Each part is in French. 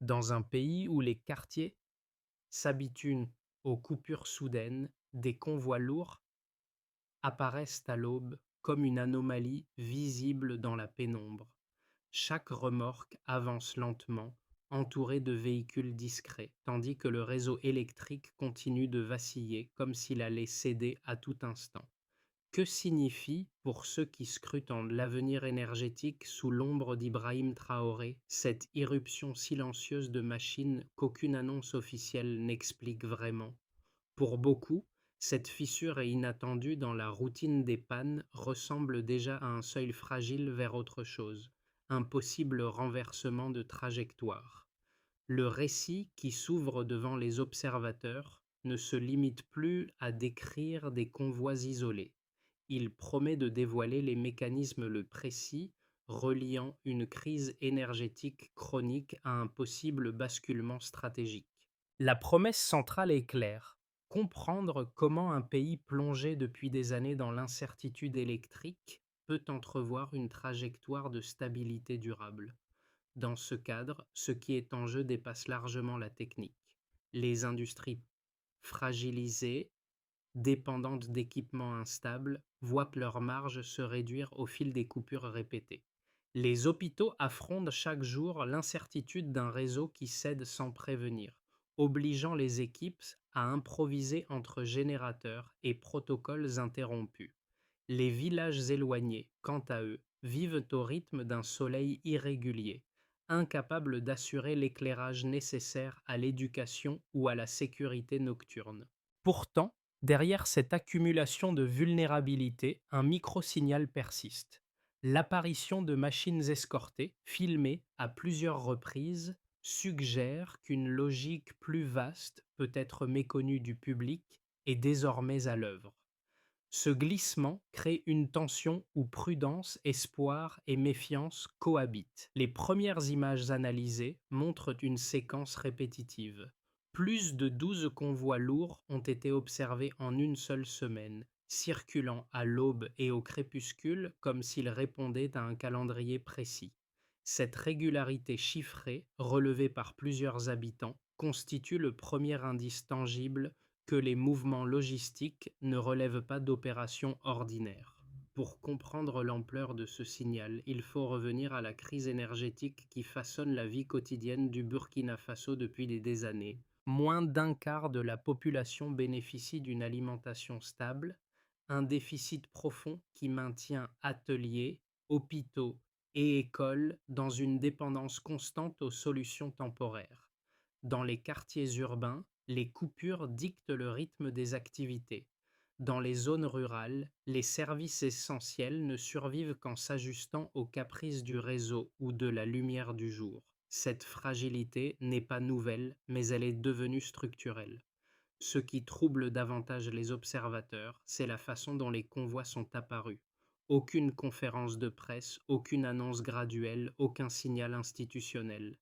Dans un pays où les quartiers s'habituent aux coupures soudaines, des convois lourds apparaissent à l'aube comme une anomalie visible dans la pénombre. Chaque remorque avance lentement, entourée de véhicules discrets, tandis que le réseau électrique continue de vaciller comme s'il allait céder à tout instant. Que signifie, pour ceux qui scrutent l'avenir énergétique sous l'ombre d'Ibrahim Traoré, cette irruption silencieuse de machines qu'aucune annonce officielle n'explique vraiment? Pour beaucoup, cette fissure est inattendue dans la routine des pannes ressemble déjà à un seuil fragile vers autre chose, un possible renversement de trajectoire. Le récit qui s'ouvre devant les observateurs ne se limite plus à décrire des convois isolés. Il promet de dévoiler les mécanismes le précis reliant une crise énergétique chronique à un possible basculement stratégique. La promesse centrale est claire: comprendre comment un pays plongé depuis des années dans l'incertitude électrique peut entrevoir une trajectoire de stabilité durable. Dans ce cadre, ce qui est en jeu dépasse largement la technique. Les industries fragilisées, dépendantes d'équipements instables, voient leurs marges se réduire au fil des coupures répétées. Les hôpitaux affrontent chaque jour l'incertitude d'un réseau qui cède sans prévenir, obligeant les équipes à improviser entre générateurs et protocoles interrompus. Les villages éloignés, quant à eux, vivent au rythme d'un soleil irrégulier, incapables d'assurer l'éclairage nécessaire à l'éducation ou à la sécurité nocturne. Pourtant, derrière cette accumulation de vulnérabilité, un microsignal persiste. L'apparition de machines escortées, filmées à plusieurs reprises, suggère qu'une logique plus vaste, peut-être méconnue du public, est désormais à l'œuvre. Ce glissement crée une tension où prudence, espoir et méfiance cohabitent. Les premières images analysées montrent une séquence répétitive. Plus de 12 convois lourds ont été observés en une seule semaine, circulant à l'aube et au crépuscule comme s'ils répondaient à un calendrier précis. Cette régularité chiffrée, relevée par plusieurs habitants, constitue le premier indice tangible que les mouvements logistiques ne relèvent pas d'opérations ordinaires. Pour comprendre l'ampleur de ce signal, il faut revenir à la crise énergétique qui façonne la vie quotidienne du Burkina Faso depuis des années. Moins d'un quart de la population bénéficie d'une alimentation stable, un déficit profond qui maintient ateliers, hôpitaux et écoles dans une dépendance constante aux solutions temporaires. Dans les quartiers urbains, les coupures dictent le rythme des activités. Dans les zones rurales, les services essentiels ne survivent qu'en s'ajustant aux caprices du réseau ou de la lumière du jour. Cette fragilité n'est pas nouvelle, mais elle est devenue structurelle. Ce qui trouble davantage les observateurs, c'est la façon dont les convois sont apparus. Aucune conférence de presse, aucune annonce graduelle, aucun signal institutionnel.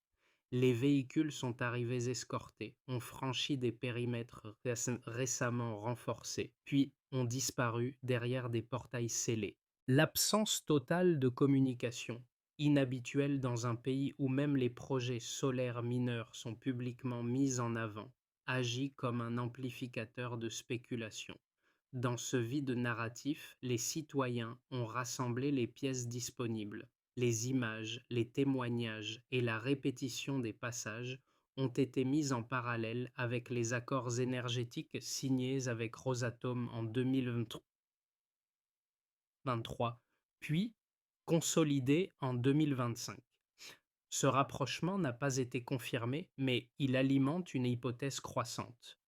Les véhicules sont arrivés escortés, ont franchi des périmètres récemment renforcés, puis ont disparu derrière des portails scellés. L'absence totale de communication, inhabituelle dans un pays où même les projets solaires mineurs sont publiquement mis en avant, agit comme un amplificateur de spéculation. Dans ce vide narratif, les citoyens ont rassemblé les pièces disponibles. Les images, les témoignages et la répétition des passages ont été mis en parallèle avec les accords énergétiques signés avec Rosatom en 2023, puis consolidés en 2025. Ce rapprochement n'a pas été confirmé, mais il alimente une hypothèse croissante.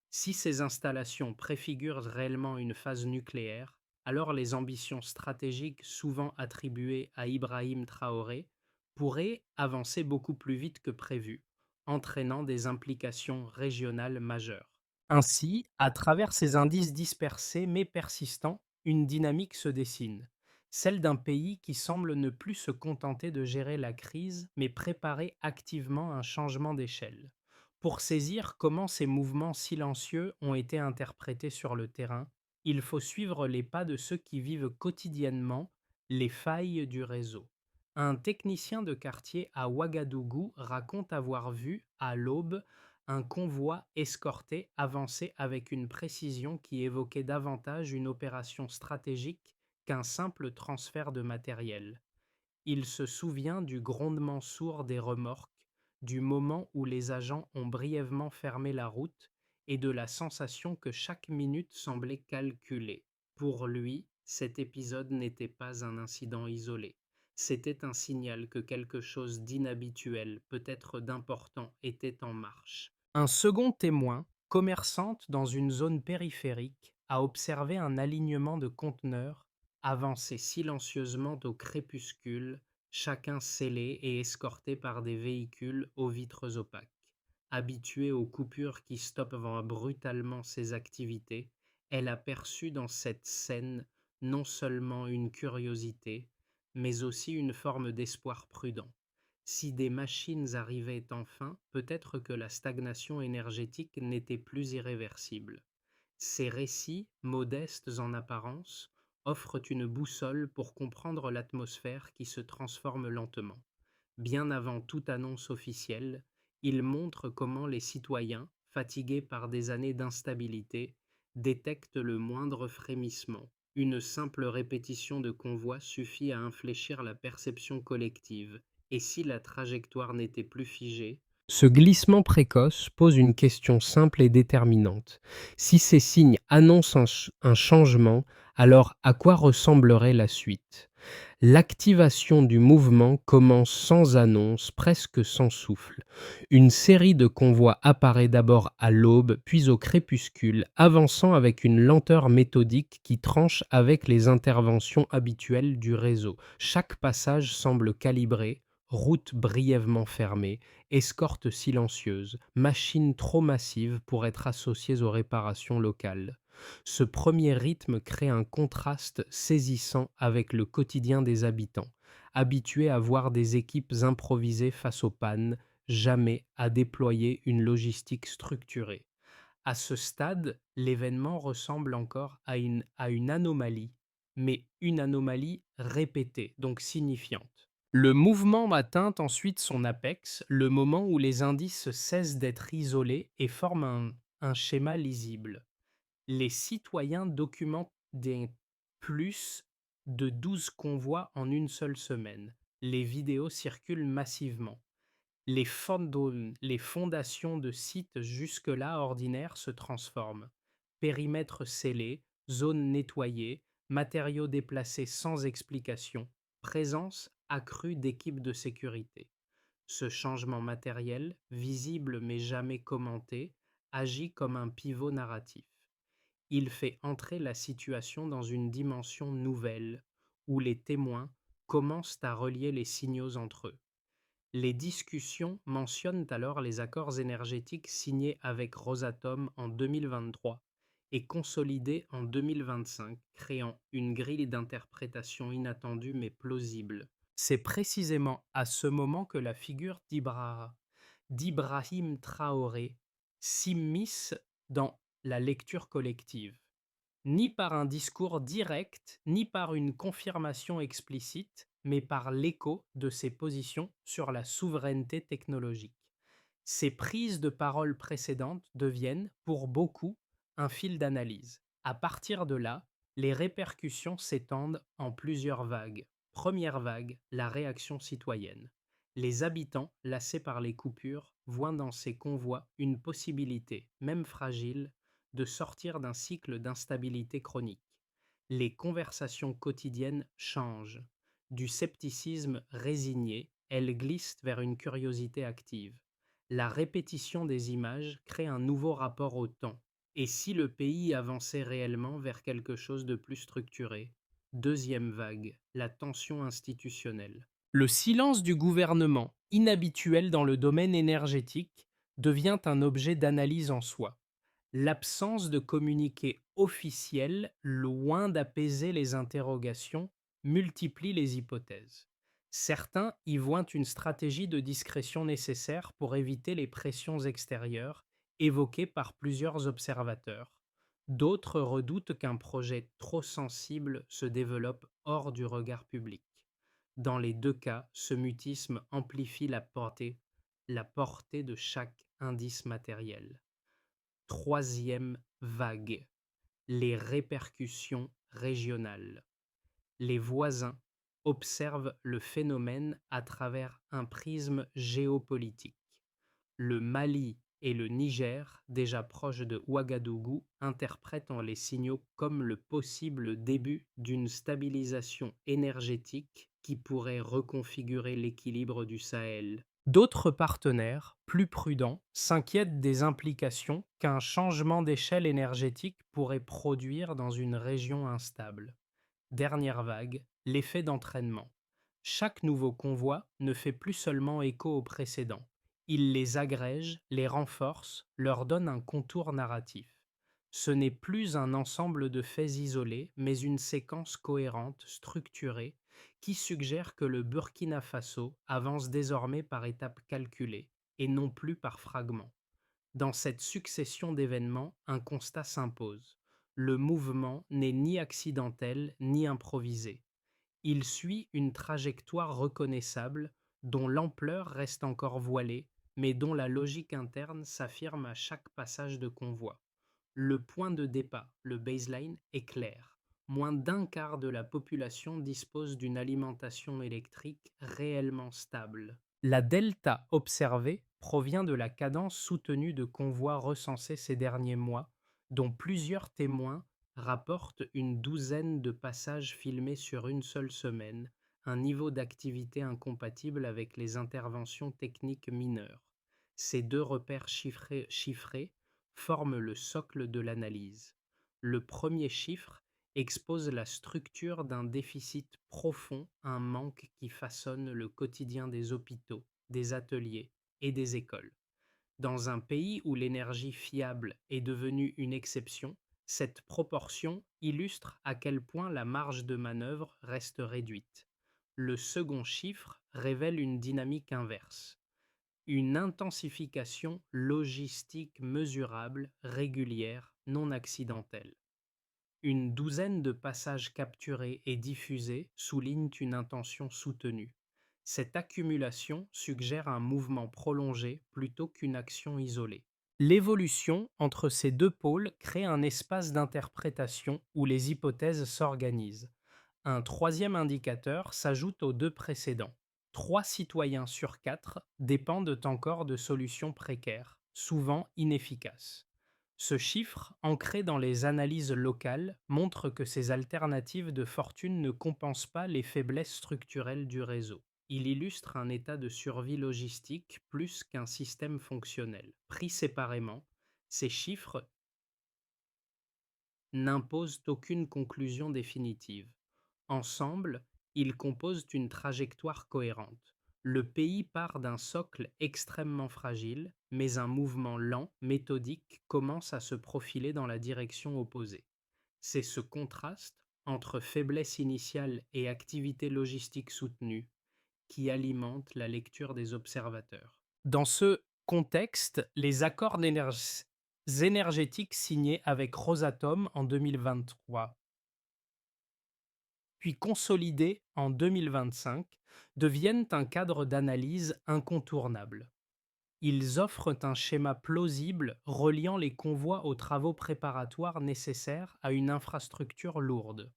Si ces installations préfigurent réellement une phase nucléaire, alors les ambitions stratégiques souvent attribuées à Ibrahim Traoré pourraient avancer beaucoup plus vite que prévu, entraînant des implications régionales majeures. Ainsi, à travers ces indices dispersés mais persistants, une dynamique se dessine, celle d'un pays qui semble ne plus se contenter de gérer la crise, mais préparer activement un changement d'échelle. Pour saisir comment ces mouvements silencieux ont été interprétés sur le terrain, il faut suivre les pas de ceux qui vivent quotidiennement les failles du réseau. Un technicien de quartier à Ouagadougou raconte avoir vu, à l'aube, un convoi escorté avancer avec une précision qui évoquait davantage une opération stratégique qu'un simple transfert de matériel. Il se souvient du grondement sourd des remorques, du moment où les agents ont brièvement fermé la route et de la sensation que chaque minute semblait calculée. Pour lui, cet épisode n'était pas un incident isolé. C'était un signal que quelque chose d'inhabituel, peut-être d'important, était en marche. Un second témoin, commerçante dans une zone périphérique, a observé un alignement de conteneurs avancer silencieusement au crépuscule, chacun scellé et escorté par des véhicules aux vitres opaques. Habituée aux coupures qui stoppent brutalement ses activités, elle a perçu dans cette scène non seulement une curiosité, mais aussi une forme d'espoir prudent. Si des machines arrivaient enfin, peut-être que la stagnation énergétique n'était plus irréversible. Ces récits, modestes en apparence, offrent une boussole pour comprendre l'atmosphère qui se transforme lentement. Bien avant toute annonce officielle, ils montrent comment les citoyens, fatigués par des années d'instabilité, détectent le moindre frémissement. Une simple répétition de convoi suffit à infléchir la perception collective. Et si la trajectoire n'était plus figée, ce glissement précoce pose une question simple et déterminante. Si ces signes annoncent un changement, alors à quoi ressemblerait la suite? L'activation du mouvement commence sans annonce, presque sans souffle. Une série de convois apparaît d'abord à l'aube, puis au crépuscule, avançant avec une lenteur méthodique qui tranche avec les interventions habituelles du réseau. Chaque passage semble calibré, route brièvement fermée, escorte silencieuse, machine trop massive pour être associée aux réparations locales. Ce premier rythme crée un contraste saisissant avec le quotidien des habitants, habitués à voir des équipes improvisées face aux pannes, jamais à déployer une logistique structurée. À ce stade, l'événement ressemble encore à une anomalie, mais une anomalie répétée, donc signifiante. Le mouvement atteint ensuite son apex, le moment où les indices cessent d'être isolés et forment un schéma lisible. Les citoyens documentent des plus de 12 convois en une seule semaine. Les vidéos circulent massivement. Les fondations de sites jusque-là ordinaires se transforment. Périmètres scellés, zones nettoyées, matériaux déplacés sans explication, présence accrue d'équipes de sécurité. Ce changement matériel, visible mais jamais commenté, agit comme un pivot narratif. Il fait entrer la situation dans une dimension nouvelle, où les témoins commencent à relier les signaux entre eux. Les discussions mentionnent alors les accords énergétiques signés avec Rosatom en 2023 et consolidés en 2025, créant une grille d'interprétation inattendue mais plausible. C'est précisément à ce moment que la figure d'Ibrahim Traoré s'immisce dans la lecture collective. Ni par un discours direct, ni par une confirmation explicite, mais par l'écho de ses positions sur la souveraineté technologique. Ces prises de parole précédentes deviennent, pour beaucoup, un fil d'analyse. À partir de là, les répercussions s'étendent en plusieurs vagues. Première vague, la réaction citoyenne. Les habitants, lassés par les coupures, voient dans ces convois une possibilité, même fragile, de sortir d'un cycle d'instabilité chronique. Les conversations quotidiennes changent. Du scepticisme résigné, elles glissent vers une curiosité active. La répétition des images crée un nouveau rapport au temps. Et si le pays avançait réellement vers quelque chose de plus structuré? Deuxième vague, la tension institutionnelle. Le silence du gouvernement, inhabituel dans le domaine énergétique, devient un objet d'analyse en soi. L'absence de communiqué officiel, loin d'apaiser les interrogations, multiplie les hypothèses. Certains y voient une stratégie de discrétion nécessaire pour éviter les pressions extérieures évoquées par plusieurs observateurs. D'autres redoutent qu'un projet trop sensible se développe hors du regard public. Dans les deux cas, ce mutisme amplifie la portée de chaque indice matériel. Troisième vague, les répercussions régionales. Les voisins observent le phénomène à travers un prisme géopolitique. Le Mali et le Niger, déjà proches de Ouagadougou, interprètent les signaux comme le possible début d'une stabilisation énergétique qui pourrait reconfigurer l'équilibre du Sahel. D'autres partenaires, plus prudents, s'inquiètent des implications qu'un changement d'échelle énergétique pourrait produire dans une région instable. Dernière vague, l'effet d'entraînement. Chaque nouveau convoi ne fait plus seulement écho au précédent. Il les agrège, les renforce, leur donne un contour narratif. Ce n'est plus un ensemble de faits isolés, mais une séquence cohérente, structurée, qui suggère que le Burkina Faso avance désormais par étapes calculées, et non plus par fragments. Dans cette succession d'événements, un constat s'impose. Le mouvement n'est ni accidentel ni improvisé. Il suit une trajectoire reconnaissable dont l'ampleur reste encore voilée, mais dont la logique interne s'affirme à chaque passage de convoi. Le point de départ, le baseline, est clair. Moins d'un quart de la population dispose d'une alimentation électrique réellement stable. La delta observée provient de la cadence soutenue de convois recensés ces derniers mois, dont plusieurs témoins rapportent une douzaine de passages filmés sur une seule semaine, un niveau d'activité incompatible avec les interventions techniques mineures. Ces deux repères chiffrés forment le socle de l'analyse. Le premier chiffre expose la structure d'un déficit profond, un manque qui façonne le quotidien des hôpitaux, des ateliers et des écoles. Dans un pays où l'énergie fiable est devenue une exception, cette proportion illustre à quel point la marge de manœuvre reste réduite. Le second chiffre révèle une dynamique inverse. Une intensification logistique mesurable, régulière, non accidentelle. Une douzaine de passages capturés et diffusés soulignent une intention soutenue. Cette accumulation suggère un mouvement prolongé plutôt qu'une action isolée. L'évolution entre ces deux pôles crée un espace d'interprétation où les hypothèses s'organisent. Un troisième indicateur s'ajoute aux deux précédents. 3 citoyens sur 4 dépendent encore de solutions précaires, souvent inefficaces. Ce chiffre, ancré dans les analyses locales, montre que ces alternatives de fortune ne compensent pas les faiblesses structurelles du réseau. Il illustre un état de survie logistique plus qu'un système fonctionnel. Pris séparément, ces chiffres n'imposent aucune conclusion définitive. Ensemble, ils composent une trajectoire cohérente. Le pays part d'un socle extrêmement fragile, mais un mouvement lent, méthodique, commence à se profiler dans la direction opposée. C'est ce contraste entre faiblesse initiale et activité logistique soutenue qui alimente la lecture des observateurs. Dans ce contexte, les accords énergétiques signés avec Rosatom en 2023 puis consolidés en 2025, deviennent un cadre d'analyse incontournable. Ils offrent un schéma plausible reliant les convois aux travaux préparatoires nécessaires à une infrastructure lourde.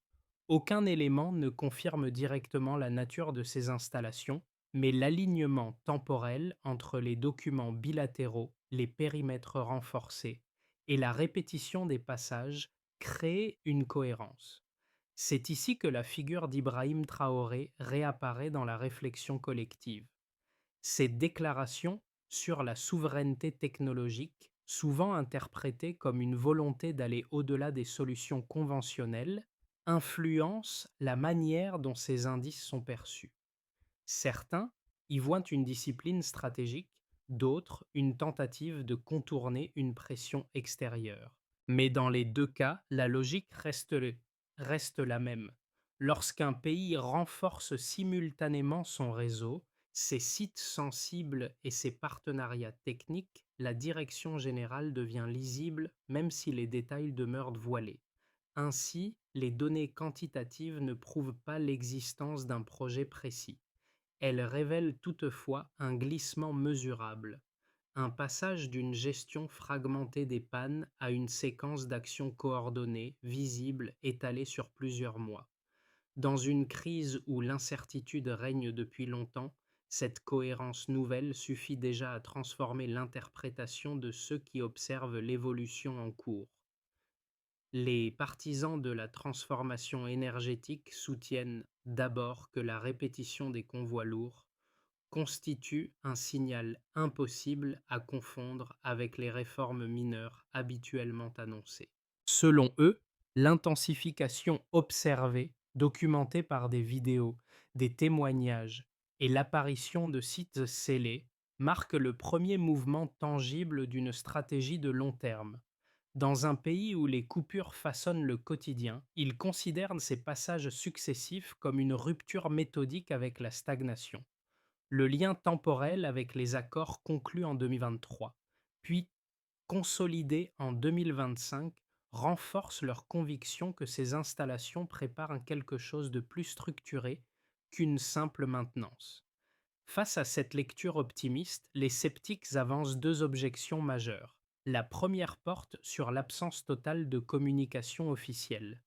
Aucun élément ne confirme directement la nature de ces installations, mais l'alignement temporel entre les documents bilatéraux, les périmètres renforcés et la répétition des passages crée une cohérence. C'est ici que la figure d'Ibrahim Traoré réapparaît dans la réflexion collective. Ses déclarations sur la souveraineté technologique, souvent interprétées comme une volonté d'aller au-delà des solutions conventionnelles, influencent la manière dont ces indices sont perçus. Certains y voient une discipline stratégique, d'autres une tentative de contourner une pression extérieure. Mais dans les deux cas, la logique reste la même. Lorsqu'un pays renforce simultanément son réseau, ses sites sensibles et ses partenariats techniques, la direction générale devient lisible même si les détails demeurent voilés. Ainsi, les données quantitatives ne prouvent pas l'existence d'un projet précis. Elles révèlent toutefois un glissement mesurable, un passage d'une gestion fragmentée des pannes à une séquence d'actions coordonnées, visibles, étalées sur plusieurs mois. Dans une crise où l'incertitude règne depuis longtemps, cette cohérence nouvelle suffit déjà à transformer l'interprétation de ceux qui observent l'évolution en cours. Les partisans de la transformation énergétique soutiennent d'abord que la répétition des convois lourds constitue un signal impossible à confondre avec les réformes mineures habituellement annoncées. Selon eux, l'intensification observée, documentée par des vidéos, des témoignages et l'apparition de sites scellés marque le premier mouvement tangible d'une stratégie de long terme. Dans un pays où les coupures façonnent le quotidien, ils considèrent ces passages successifs comme une rupture méthodique avec la stagnation. Le lien temporel avec les accords conclus en 2023, puis consolidés en 2025, renforce leur conviction que ces installations préparent quelque chose de plus structuré qu'une simple maintenance. Face à cette lecture optimiste, les sceptiques avancent deux objections majeures. La première porte sur l'absence totale de communication officielle.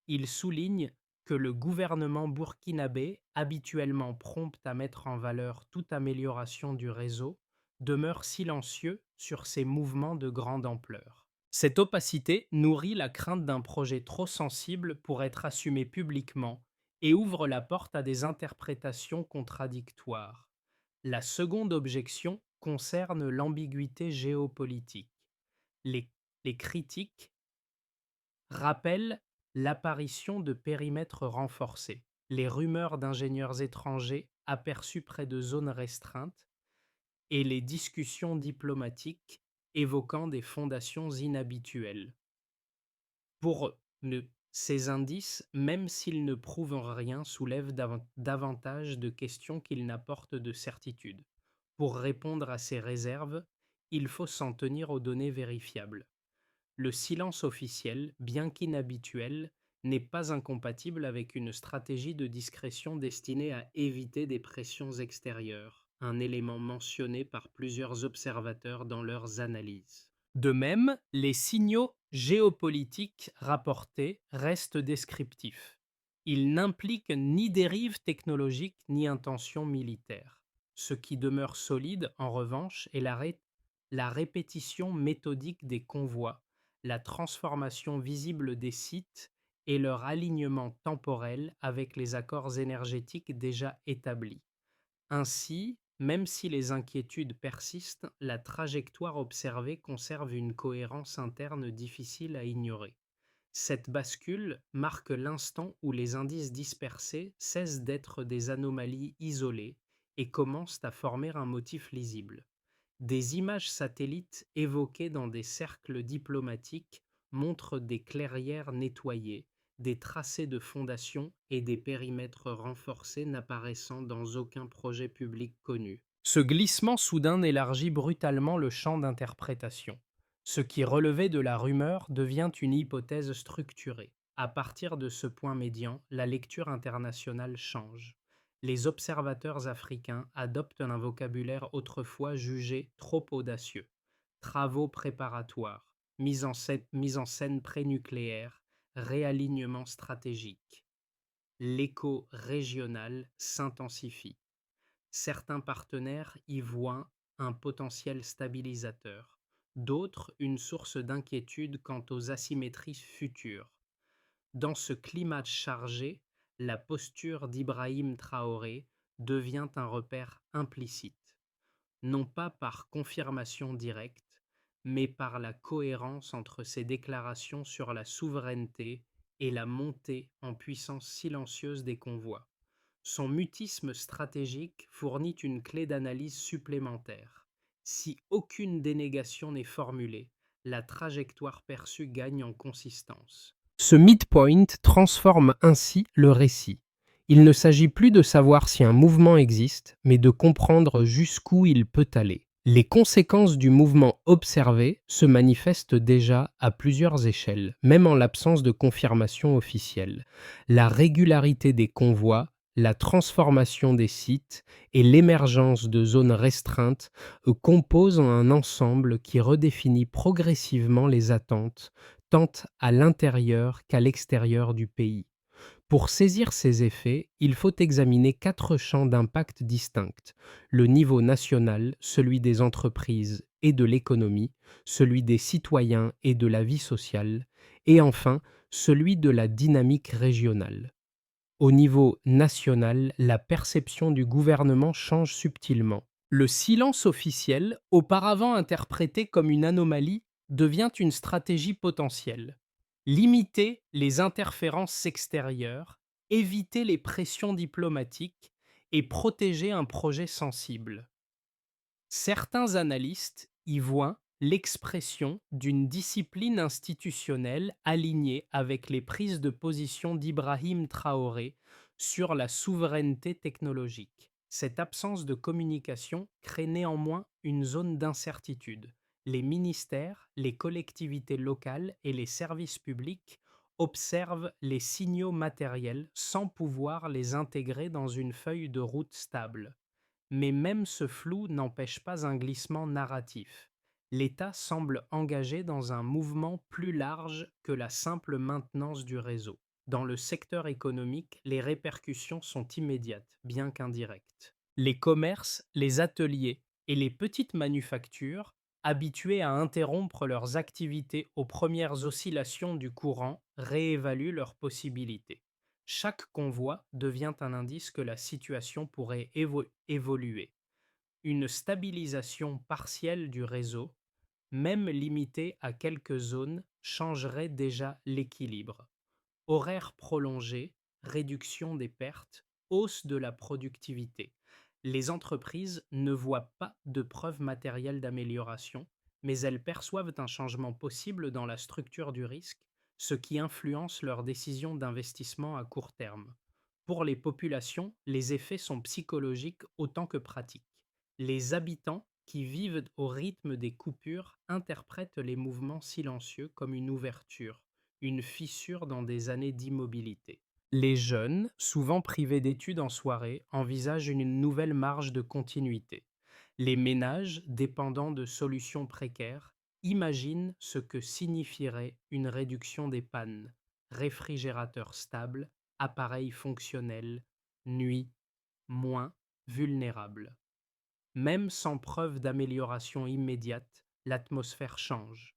Ils soulignent que le gouvernement burkinabé, habituellement prompt à mettre en valeur toute amélioration du réseau, demeure silencieux sur ces mouvements de grande ampleur. Cette opacité nourrit la crainte d'un projet trop sensible pour être assumé publiquement et ouvre la porte à des interprétations contradictoires. La seconde objection concerne l'ambiguïté géopolitique. Les, les critiques rappellent l'apparition de périmètres renforcés, les rumeurs d'ingénieurs étrangers aperçus près de zones restreintes et les discussions diplomatiques évoquant des fondations inhabituelles. Pour eux, ces indices, même s'ils ne prouvent rien, soulèvent davantage de questions qu'ils n'apportent de certitude. Pour répondre à ces réserves, il faut s'en tenir aux données vérifiables. Le silence officiel, bien qu'inhabituel, n'est pas incompatible avec une stratégie de discrétion destinée à éviter des pressions extérieures, un élément mentionné par plusieurs observateurs dans leurs analyses. De même, les signaux géopolitiques rapportés restent descriptifs. Ils n'impliquent ni dérive technologique ni intention militaire. Ce qui demeure solide, en revanche, est la répétition méthodique des convois, la transformation visible des sites et leur alignement temporel avec les accords énergétiques déjà établis. Ainsi, même si les inquiétudes persistent, la trajectoire observée conserve une cohérence interne difficile à ignorer. Cette bascule marque l'instant où les indices dispersés cessent d'être des anomalies isolées et commencent à former un motif lisible. Des images satellites évoquées dans des cercles diplomatiques montrent des clairières nettoyées, des tracés de fondations et des périmètres renforcés n'apparaissant dans aucun projet public connu. Ce glissement soudain élargit brutalement le champ d'interprétation. Ce qui relevait de la rumeur devient une hypothèse structurée. À partir de ce point médian, la lecture internationale change. Les observateurs africains adoptent un vocabulaire autrefois jugé trop audacieux. Travaux préparatoires, mise en scène prénucléaire, réalignement stratégique. L'écho régional s'intensifie. Certains partenaires y voient un potentiel stabilisateur, d'autres une source d'inquiétude quant aux asymétries futures. Dans ce climat chargé, la posture d'Ibrahim Traoré devient un repère implicite, non pas par confirmation directe, mais par la cohérence entre ses déclarations sur la souveraineté et la montée en puissance silencieuse des convois. Son mutisme stratégique fournit une clé d'analyse supplémentaire. Si aucune dénégation n'est formulée, la trajectoire perçue gagne en consistance. Ce midpoint transforme ainsi le récit. Il ne s'agit plus de savoir si un mouvement existe, mais de comprendre jusqu'où il peut aller. Les conséquences du mouvement observé se manifestent déjà à plusieurs échelles, même en l'absence de confirmation officielle. La régularité des convois, la transformation des sites et l'émergence de zones restreintes composent un ensemble qui redéfinit progressivement les attentes, tant à l'intérieur qu'à l'extérieur du pays. Pour saisir ces effets, il faut examiner quatre champs d'impact distincts: le niveau national, celui des entreprises et de l'économie, celui des citoyens et de la vie sociale, et enfin celui de la dynamique régionale. Au niveau national, la perception du gouvernement change subtilement. Le silence officiel, auparavant interprété comme une anomalie, devient une stratégie potentielle. Limiter les interférences extérieures, éviter les pressions diplomatiques et protéger un projet sensible. Certains analystes y voient l'expression d'une discipline institutionnelle alignée avec les prises de position d'Ibrahim Traoré sur la souveraineté technologique. Cette absence de communication crée néanmoins une zone d'incertitude. Les ministères, les collectivités locales et les services publics observent les signaux matériels sans pouvoir les intégrer dans une feuille de route stable. Mais même ce flou n'empêche pas un glissement narratif. L'État semble engagé dans un mouvement plus large que la simple maintenance du réseau. Dans le secteur économique, les répercussions sont immédiates, bien qu'indirectes. Les commerces, les ateliers et les petites manufactures, habitués à interrompre leurs activités aux premières oscillations du courant, réévaluent leurs possibilités. Chaque convoi devient un indice que la situation pourrait évoluer. Une stabilisation partielle du réseau, même limitée à quelques zones, changerait déjà l'équilibre. Horaires prolongés, réduction des pertes, hausse de la productivité. Les entreprises ne voient pas de preuves matérielles d'amélioration, mais elles perçoivent un changement possible dans la structure du risque, ce qui influence leurs décisions d'investissement à court terme. Pour les populations, les effets sont psychologiques autant que pratiques. Les habitants qui vivent au rythme des coupures interprètent les mouvements silencieux comme une ouverture, une fissure dans des années d'immobilité. Les jeunes, souvent privés d'études en soirée, envisagent une nouvelle marge de continuité. Les ménages, dépendants de solutions précaires, imaginent ce que signifierait une réduction des pannes: réfrigérateur stable, appareil fonctionnel, nuit, moins vulnérable. Même sans preuve d'amélioration immédiate, l'atmosphère change.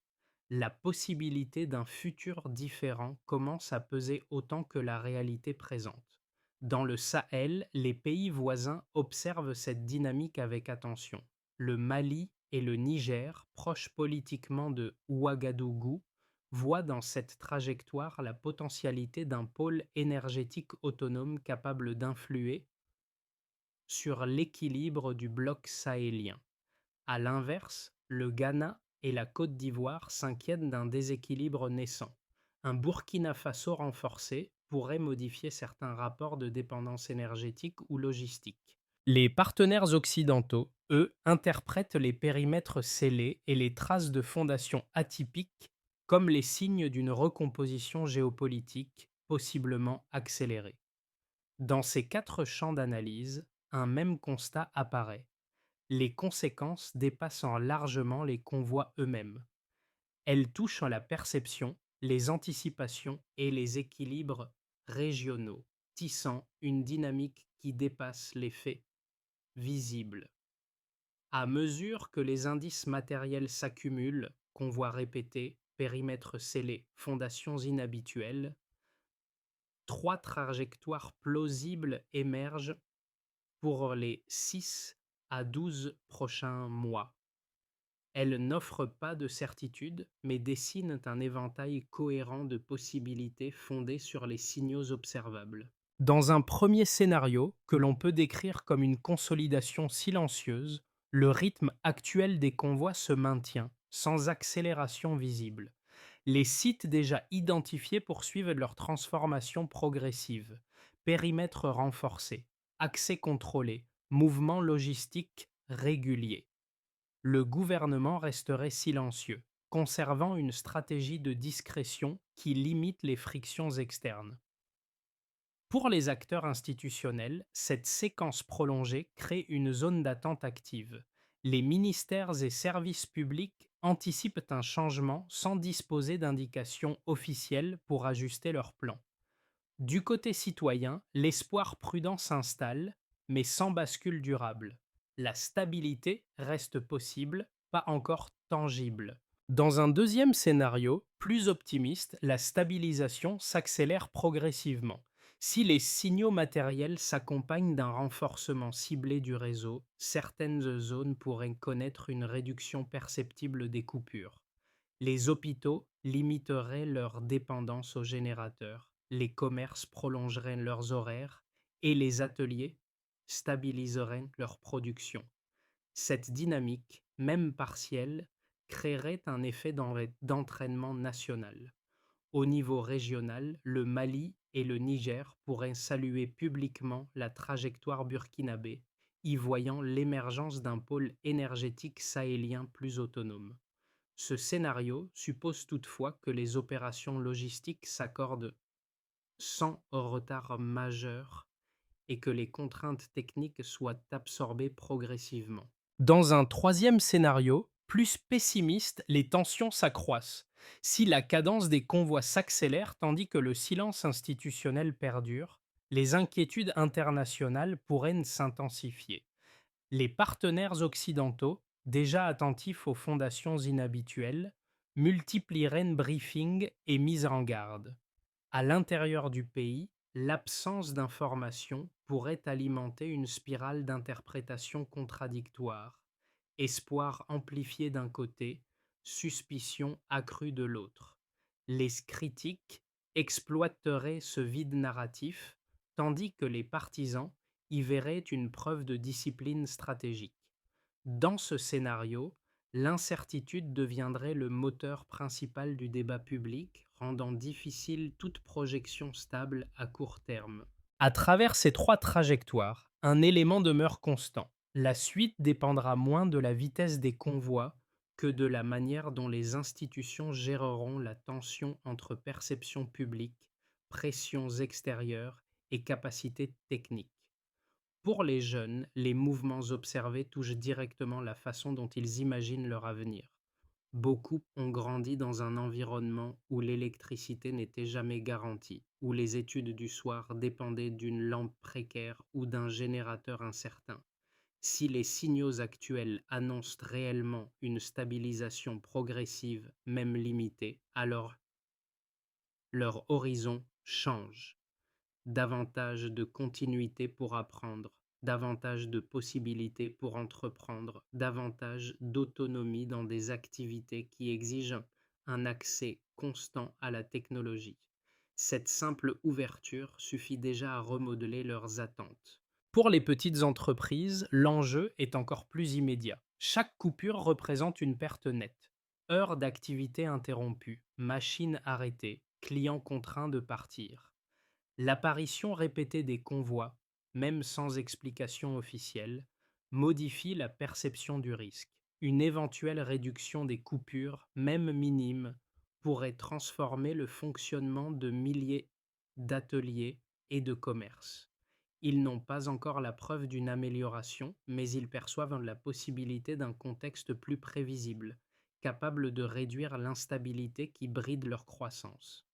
La possibilité d'un futur différent commence à peser autant que la réalité présente. Dans le Sahel, les pays voisins observent cette dynamique avec attention. Le Mali et le Niger, proches politiquement de Ouagadougou, voient dans cette trajectoire la potentialité d'un pôle énergétique autonome capable d'influer sur l'équilibre du bloc sahélien. À l'inverse, le Ghana et la Côte d'Ivoire s'inquiètent d'un déséquilibre naissant. Un Burkina Faso renforcé pourrait modifier certains rapports de dépendance énergétique ou logistique. Les partenaires occidentaux, eux, interprètent les périmètres scellés et les traces de fondations atypiques comme les signes d'une recomposition géopolitique possiblement accélérée. Dans ces quatre champs d'analyse, un même constat apparaît: les conséquences dépassant largement les convois eux-mêmes. Elles touchent la perception, les anticipations et les équilibres régionaux, tissant une dynamique qui dépasse les faits visibles. À mesure que les indices matériels s'accumulent, convois répétés, périmètres scellés, fondations inhabituelles, trois trajectoires plausibles émergent pour les 6 à 12 prochains mois. Elles n'offrent pas de certitude, mais dessinent un éventail cohérent de possibilités fondées sur les signaux observables. Dans un premier scénario, que l'on peut décrire comme une consolidation silencieuse, le rythme actuel des convois se maintient, sans accélération visible. Les sites déjà identifiés poursuivent leur transformation progressive: périmètre renforcé, accès contrôlé, mouvement logistique régulier. le gouvernement resterait silencieux, conservant une stratégie de discrétion qui limite les frictions externes. Pour les acteurs institutionnels, cette séquence prolongée crée une zone d'attente active. Les ministères et services publics anticipent un changement sans disposer d'indications officielles pour ajuster leurs plans. Du côté citoyen, l'espoir prudent s'installe, mais sans bascule durable. La stabilité reste possible, pas encore tangible. Dans un deuxième scénario, plus optimiste, la stabilisation s'accélère progressivement. Si les signaux matériels s'accompagnent d'un renforcement ciblé du réseau, certaines zones pourraient connaître une réduction perceptible des coupures. Les hôpitaux limiteraient leur dépendance aux générateurs, les commerces prolongeraient leurs horaires et les ateliers stabiliseraient leur production. Cette dynamique, même partielle, créerait un effet d'entraînement national. Au niveau régional, le Mali et le Niger pourraient saluer publiquement la trajectoire burkinabé, y voyant l'émergence d'un pôle énergétique sahélien plus autonome. Ce scénario suppose toutefois que les opérations logistiques s'accordent sans retard majeur et que les contraintes techniques soient absorbées progressivement. Dans un troisième scénario, plus pessimiste, les tensions s'accroissent. Si la cadence des convois s'accélère tandis que le silence institutionnel perdure, les inquiétudes internationales pourraient s'intensifier. Les partenaires occidentaux, déjà attentifs aux fondations inhabituelles, multiplieraient briefings et mises en garde. À l'intérieur du pays, l'absence d'information pourrait alimenter une spirale d'interprétations contradictoires, espoir amplifié d'un côté, suspicion accrue de l'autre. Les critiques exploiteraient ce vide narratif, tandis que les partisans y verraient une preuve de discipline stratégique. Dans ce scénario, l'incertitude deviendrait le moteur principal du débat public, rendant difficile toute projection stable à court terme. À travers ces trois trajectoires, un élément demeure constant. La suite dépendra moins de la vitesse des convois que de la manière dont les institutions géreront la tension entre perception publique, pressions extérieures et capacités techniques. Pour les jeunes, les mouvements observés touchent directement la façon dont ils imaginent leur avenir. Beaucoup ont grandi dans un environnement où l'électricité n'était jamais garantie, où les études du soir dépendaient d'une lampe précaire ou d'un générateur incertain. Si les signaux actuels annoncent réellement une stabilisation progressive, même limitée, alors leur horizon change. Davantage de continuité pour apprendre, davantage de possibilités pour entreprendre, davantage d'autonomie dans des activités qui exigent un accès constant à la technologie. Cette simple ouverture suffit déjà à remodeler leurs attentes. Pour les petites entreprises, l'enjeu est encore plus immédiat. Chaque coupure représente une perte nette. Heures d'activité interrompues, machines arrêtées, clients contraints de partir. L'apparition répétée des convois, même sans explication officielle, modifie la perception du risque. Une éventuelle réduction des coupures, même minime, pourrait transformer le fonctionnement de milliers d'ateliers et de commerces. Ils n'ont pas encore la preuve d'une amélioration, mais ils perçoivent la possibilité d'un contexte plus prévisible, capable de réduire l'instabilité qui bride leur croissance.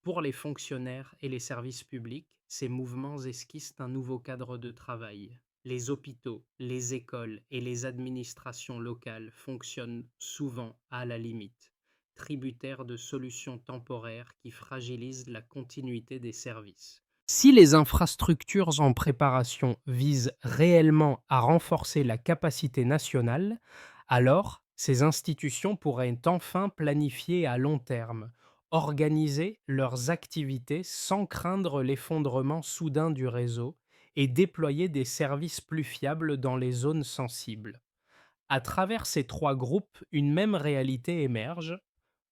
Pour les fonctionnaires et les services publics, ces mouvements esquissent un nouveau cadre de travail. Les hôpitaux, les écoles et les administrations locales fonctionnent souvent à la limite, tributaires de solutions temporaires qui fragilisent la continuité des services. Si les infrastructures en préparation visent réellement à renforcer la capacité nationale, alors ces institutions pourraient enfin planifier à long terme, organiser leurs activités sans craindre l'effondrement soudain du réseau et déployer des services plus fiables dans les zones sensibles. À travers ces trois groupes, une même réalité émerge.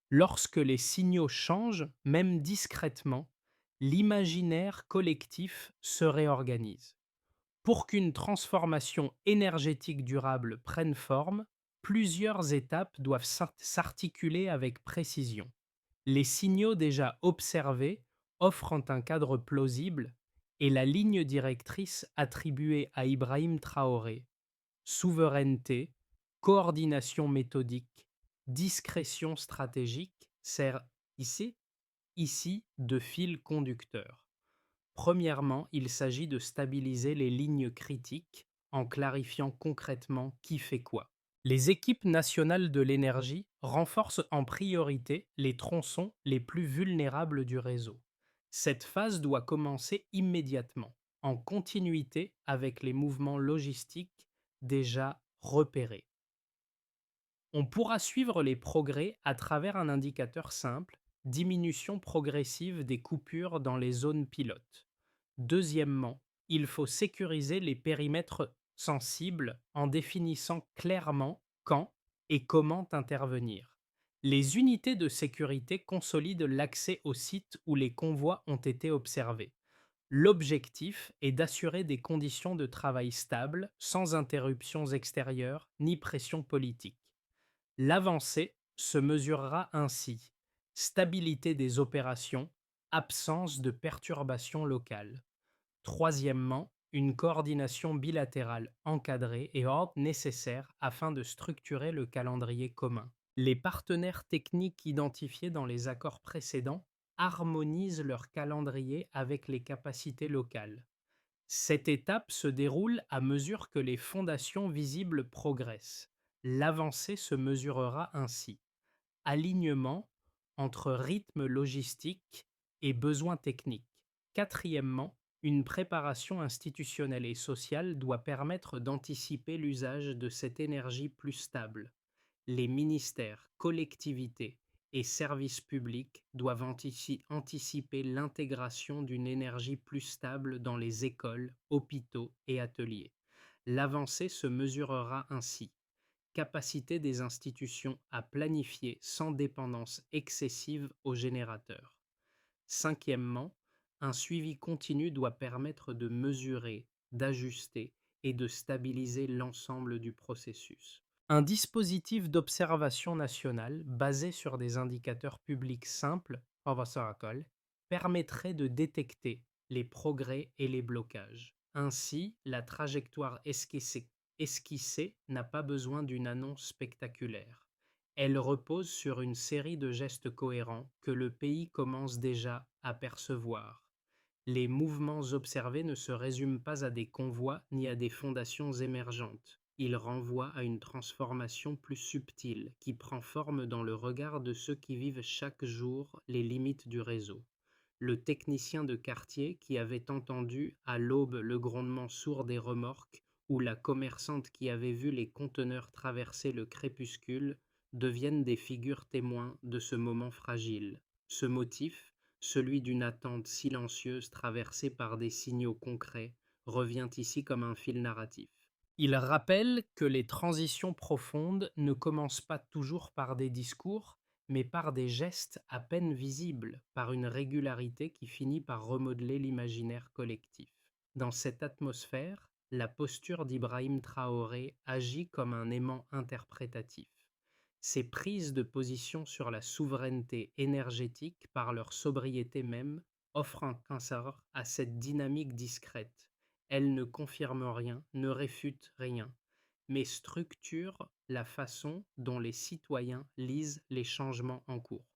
Lorsque les signaux changent, même discrètement, l'imaginaire collectif se réorganise. Pour qu'une transformation énergétique durable prenne forme, Plusieurs étapes doivent s'articuler avec précision. Les signaux déjà observés offrent un cadre plausible et la ligne directrice attribuée à Ibrahim Traoré, souveraineté, coordination méthodique, discrétion stratégique, sert ici, ici de fil conducteur. Premièrement, il s'agit de stabiliser les lignes critiques en clarifiant concrètement qui fait quoi. Les équipes nationales de l'énergie renforcent en priorité les tronçons les plus vulnérables du réseau. Cette phase doit commencer immédiatement, en continuité avec les mouvements logistiques déjà repérés. On pourra suivre les progrès à travers un indicateur simple, diminution progressive des coupures dans les zones pilotes. Deuxièmement, il faut sécuriser les périmètres sensibles en définissant clairement quand et comment intervenir. Les unités de sécurité consolident l'accès aux sites où les convois ont été observés. L'objectif est d'assurer des conditions de travail stables, sans interruptions extérieures ni pression politique. L'avancée se mesurera ainsi: stabilité des opérations, absence de perturbations locales. Troisièmement, une coordination bilatérale encadrée et ordre nécessaire afin de structurer le calendrier commun. Les partenaires techniques identifiés dans les accords précédents harmonisent leur calendrier avec les capacités locales. Cette étape se déroule à mesure que les fondations visibles progressent. L'avancée se mesurera ainsi: alignement entre rythme logistique et besoins techniques. Quatrièmement, une préparation institutionnelle et sociale doit permettre d'anticiper l'usage de cette énergie plus stable. Les ministères, collectivités et services publics doivent anticiper l'intégration d'une énergie plus stable dans les écoles, hôpitaux et ateliers. L'avancée se mesurera ainsi: capacité des institutions à planifier sans dépendance excessive aux générateurs. Cinquièmement, un suivi continu doit permettre de mesurer, d'ajuster et de stabiliser l'ensemble du processus. Un dispositif d'observation nationale basé sur des indicateurs publics simples, permettrait de détecter les progrès et les blocages. Ainsi, la trajectoire esquissée n'a pas besoin d'une annonce spectaculaire. Elle repose sur une série de gestes cohérents que le pays commence déjà à percevoir. Les mouvements observés ne se résument pas à des convois ni à des fondations émergentes. Ils renvoient à une transformation plus subtile qui prend forme dans le regard de ceux qui vivent chaque jour les limites du réseau. Le technicien de quartier qui avait entendu à l'aube le grondement sourd des remorques ou la commerçante qui avait vu les conteneurs traverser le crépuscule deviennent des figures témoins de ce moment fragile. Ce motif, celui d'une attente silencieuse traversée par des signaux concrets, revient ici comme un fil narratif. Il rappelle que les transitions profondes ne commencent pas toujours par des discours, mais par des gestes à peine visibles, par une régularité qui finit par remodeler l'imaginaire collectif. Dans cette atmosphère, la posture d'Ibrahim Traoré agit comme un aimant interprétatif. Ces prises de position sur la souveraineté énergétique, par leur sobriété même, offrent un cancer à cette dynamique discrète. Elle ne confirme rien, ne réfute rien, mais structure la façon dont les citoyens lisent les changements en cours.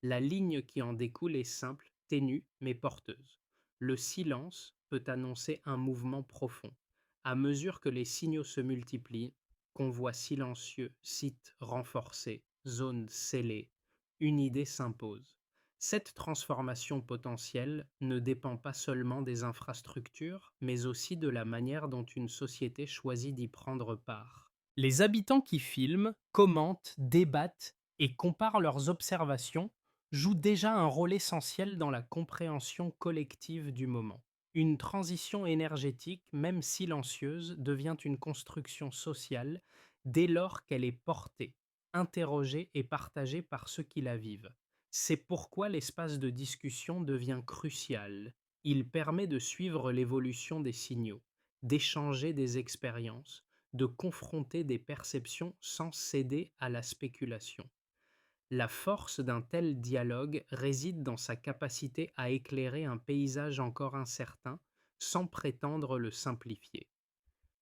La ligne qui en découle est simple, ténue, mais porteuse. Le silence peut annoncer un mouvement profond. À mesure que les signaux se multiplient, convois silencieux, sites renforcés, zones scellées, une idée s'impose. Cette transformation potentielle ne dépend pas seulement des infrastructures, mais aussi de la manière dont une société choisit d'y prendre part. Les habitants qui filment, commentent, débattent et comparent leurs observations jouent déjà un rôle essentiel dans la compréhension collective du moment. Une transition énergétique, même silencieuse, devient une construction sociale dès lors qu'elle est portée, interrogée et partagée par ceux qui la vivent. C'est pourquoi l'espace de discussion devient crucial. Il permet de suivre l'évolution des signaux, d'échanger des expériences, de confronter des perceptions sans céder à la spéculation. La force d'un tel dialogue réside dans sa capacité à éclairer un paysage encore incertain sans prétendre le simplifier.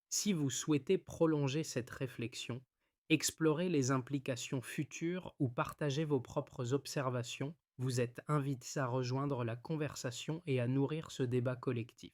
Si vous souhaitez prolonger cette réflexion, explorer les implications futures ou partager vos propres observations, vous êtes invité à rejoindre la conversation et à nourrir ce débat collectif.